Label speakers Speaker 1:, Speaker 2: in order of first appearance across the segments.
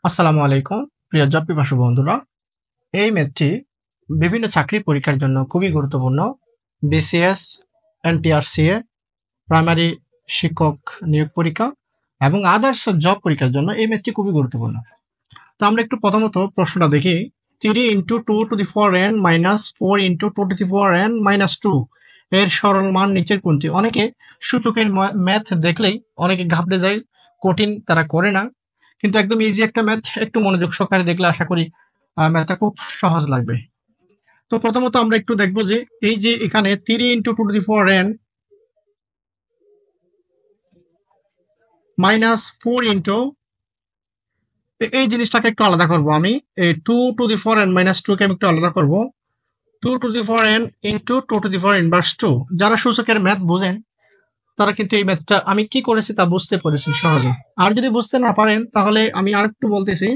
Speaker 1: আসসালামু আলাইকুম প্রিয় জব পিপাসু বন্ধুরা। এই ম্যাথটি বিভিন্ন চাকরি পরীক্ষার জন্য খুবই গুরুত্বপূর্ণ। বিসিএস, এনটিআরসিএ, প্রাইমারি শিক্ষক নিয়োগ পরীক্ষা এবং আদার্স জব পরীক্ষার জন্য এই ম্যাথটি খুবই গুরুত্বপূর্ণ। তো আমরা একটু প্রথমত প্রশ্নটা দেখি। 3 into 2 to the 4n minus 4 into 2 to the 4n minus 2 এর সরল মান নিচের কোনটি? অনেকে সূচকের ম্যাথ দেখলেই অনেকে ঘাবড়ে যায়, কঠিন তারা করে না, কিন্তু একদম ইজি একটা ম্যাথ, একটু মনোযোগ সহকারে দেখলে আশা করি ম্যাথটা খুব সহজ লাগবে। তো প্রথমত আমরা একটু দেখবো যে এই যে এখানে 3 into 2 to the 4n minus 4 into, এই জিনিসটাকে একটু আলাদা করবো আমি। এই 2 to the 4n মাইনাস 2 কে আমি একটু আলাদা করবো। 2 to the 4n into 2 to the 4 inverse 2। যারা সূচকের ম্যাথ বুঝেন তারা কিন্তু এই ম্যাথটা আমি কি করেছি তা বুঝতে পেরেছেন সহজে। আর যদি বুঝতে না পারেন তাহলে আমি আরেকটু বলতেছি।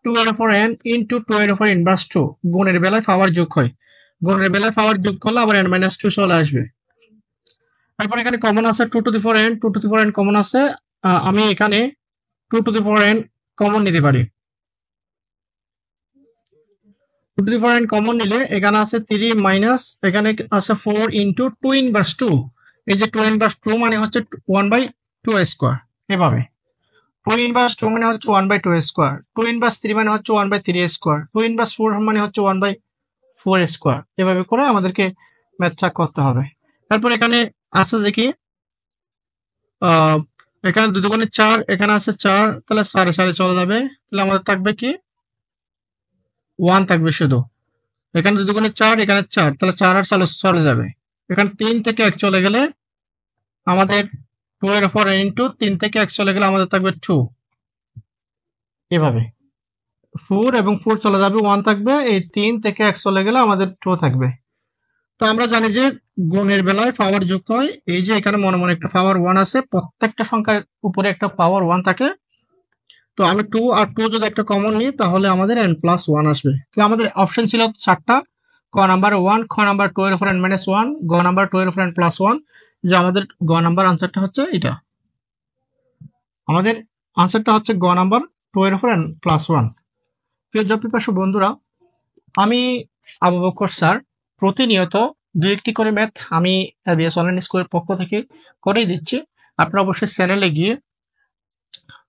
Speaker 1: 2 এর উপর n ইন্টু 2 এর উপর ইনভার্স 2 গুণের বেলায় পাওয়ার যোগ হয়। গুণের বেলায় পাওয়ার যোগ করলে আবার n মাইনাস 2 চলে আসবে। তারপর এখানে কমন আছে 2 to the 4n, 2 to the 4n common আছে। আমি এখানে 2 to the 4n কমন নিতে পারি। 2 to the 4n কমন নিলে এখানে আছে 3 মাইনাস, এখানে আছে 4 ইন্টু 2 ইনভার্স 2। এই যে 2 ইনভার্স 2 মানে হচ্ছে 1/2 স্কোয়ার। এভাবে 2 ইনভার্স 2 মানে হচ্ছে 1/2 স্কোয়ার, 2 ইনভার্স 3 মানে হচ্ছে 1/3 স্কোয়ার, 2 ইনভার্স 4 মানে হচ্ছে 1/4 স্কোয়ার। এভাবে করে আমাদেরকে ম্যাথটা করতে হবে। তারপর এখানে আছে যে কি, আহ এখানে 2 দুগুণে 4, এখানে আছে 4, তাহলে 4 4 চলে যাবে। তাহলে আমাদের থাকবে কি, 1 থাকবে শুধু। এখানে 2 দুগুণে 4, এখানে 4, তাহলে 4 আর চলে যাবে। এখানে 3 থেকে 1 চলে গেলে আমাদের 2 এর উপর ইন্টু 3 থেকে 1 চলে গেলে আমাদের থাকবে 2। এভাবে 4 এবং 4 চলে যাবে, 1 থাকবে। এই 3 থেকে 1 চলে গেলে আমাদের 2 থাকবে। তো আমরা জানি যে গুণের বেলায় পাওয়ার যোগ হয়। এই যে এখানে মনে মনে একটা পাওয়ার 1 আছে, প্রত্যেকটা সংখ্যার উপরে একটা পাওয়ার 1 থাকে। তো আমি 2 আর 2 যদি একটা কমন নিই তাহলে আমাদের n প্লাস 1 আসবে। তো আমাদের অপশন ছিল 4টা। ক নাম্বার 1, খ নাম্বার 2 এর উপর n মাইনাস 1, গ নাম্বার 2 এর উপর n প্লাস 1। যে আমাদের গ নাম্বার আনসারটা হচ্ছে এটা। আমাদের আনসারটা হচ্ছে গ নাম্বার 2 এর উপর n প্লাস 1। প্রিয় জব পিপাসু বন্ধুরা, আমি আবু বকর স্যার প্রতিনিয়ত 2-1টি করে ম্যাথ আমি এবিএস অনলাইন স্কুলের পক্ষ থেকে করেই দিচ্ছি। আপনারা অবশ্যই চ্যানেলে গিয়ে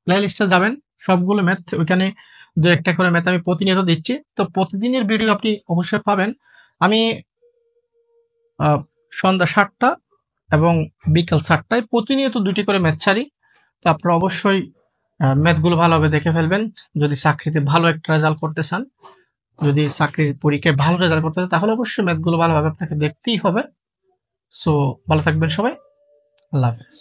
Speaker 1: প্লে লিস্টে যাবেন, সবগুলো ম্যাথ ওইখানে 2-1টা করে ম্যাথ আমি প্রতিনিয়ত দিচ্ছি। তো প্রতিদিনের ভিডিও আপনি অবশ্যই পাবেন। আমি সন্ধ্যা 7টা এবং বিকাল 7টায় প্রতিনিয়ত 2টি করে ম্যাথ ছাড়ি। তো আপনারা অবশ্যই ম্যাথগুলো ভালোভাবে দেখে ফেলবেন যদি চাকরিতে ভালো একটা রেজাল্ট করতে চান। যদি চাকরির পরীক্ষায় ভালো রেজাল্ট করতে চান তাহলে অবশ্যই ম্যাথগুলো ভালোভাবে আপনাকে দেখতেই হবে। সো ভালো থাকবেন সবাই। আল্লাহ হাফেজ।